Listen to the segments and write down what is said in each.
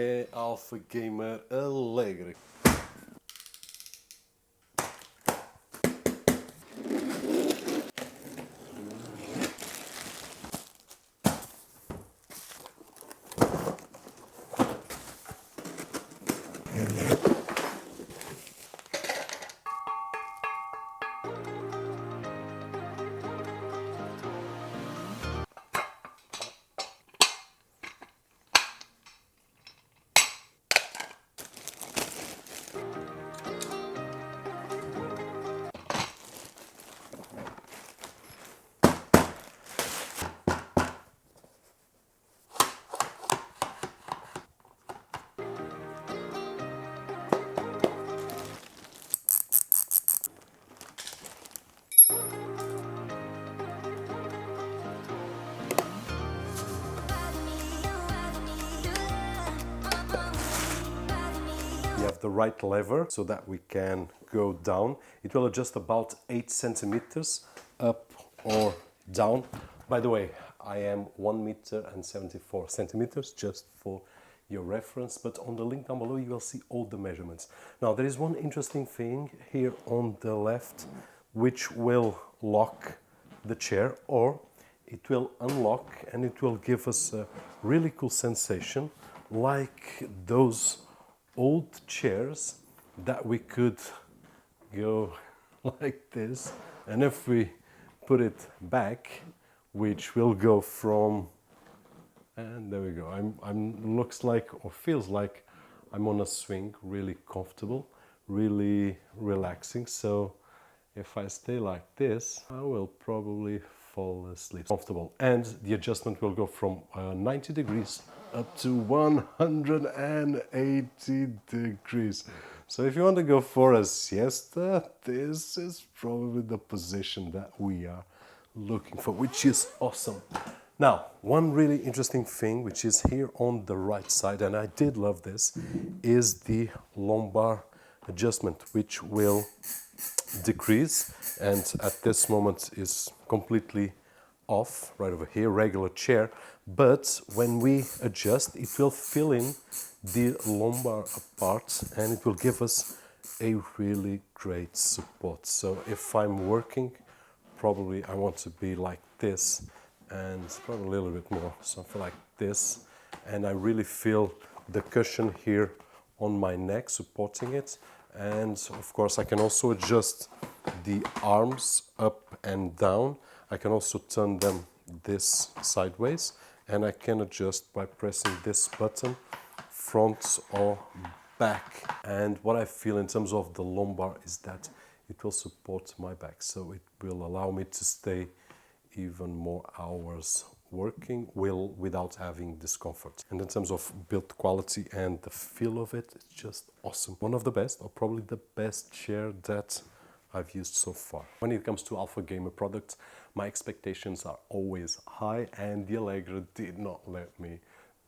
é Alpha Gamer Alegra. We have the right lever so that we can go down. It will adjust about 8 centimeters up or down. By the way, I am 1 meter and 74 centimeters, just for your reference, but on the link down below you will see all the measurements. Now there is one interesting thing here on the left which will lock the chair, or it will unlock and it will give us a really cool sensation, like those old chairs that we could go like this, and if we put it back, which will go from, and there we go, I'm looks like or feels like I'm on a swing, really comfortable, really relaxing. So if I stay like this, I will probably fall asleep. Comfortable. And the adjustment will go from 90 degrees up to 180 degrees. So if you want to go for a siesta, this is probably the position that we are looking for, which is awesome. Now, one really interesting thing, which is here on the right side, and I did love this, is the lumbar adjustment, which will decrease, and at this moment is completely off, right over here, regular chair, but when we adjust, it will fill in the lumbar part and it will give us a really great support. So if I'm working, probably I want to be like this, and probably a little bit more, something like this, and I really feel the cushion here on my neck supporting it. And of course I can also adjust the arms up and down. I can also turn them this sideways, and I can adjust by pressing this button, front or back. And what I feel in terms of the lumbar is that it will support my back, so it will allow me to stay even more hours working without having discomfort. And in terms of build quality and the feel of it, it's just awesome. One of the best, or probably the best chair that I've used so far. When it comes to Alpha Gamer products, my expectations are always high, and the Alegra did not let me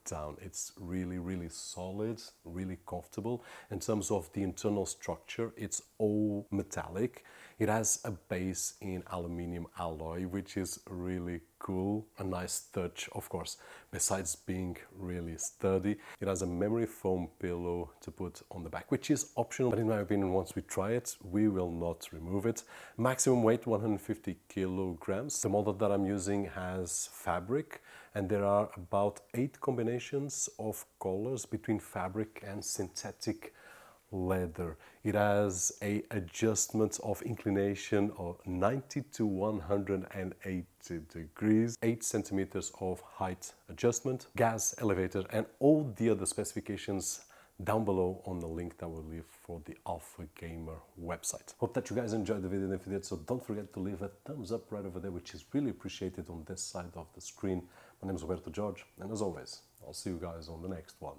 down. It's really, really solid, really comfortable. In terms of the internal structure, it's all metallic. It has a base in aluminium alloy, which is really cool. A nice touch, of course, besides being really sturdy. It has a memory foam pillow to put on the back, which is optional, but in my opinion, once we try it, we will not remove it. Maximum weight 150 kilograms. The model that I'm using has fabric, and there are about 8 combinations of colors between fabric and synthetic leather. It has a adjustment of inclination of 90 to 180 degrees, 8 centimeters of height adjustment, gas elevator, and all the other specifications down below on the link that we'll leave for the Alpha Gamer website. Hope that you guys enjoyed the video, and if you did, so don't forget to leave a thumbs up right over there, which is really appreciated on this side of the screen. My name is Roberto, and as always, I'll see you guys on the next one.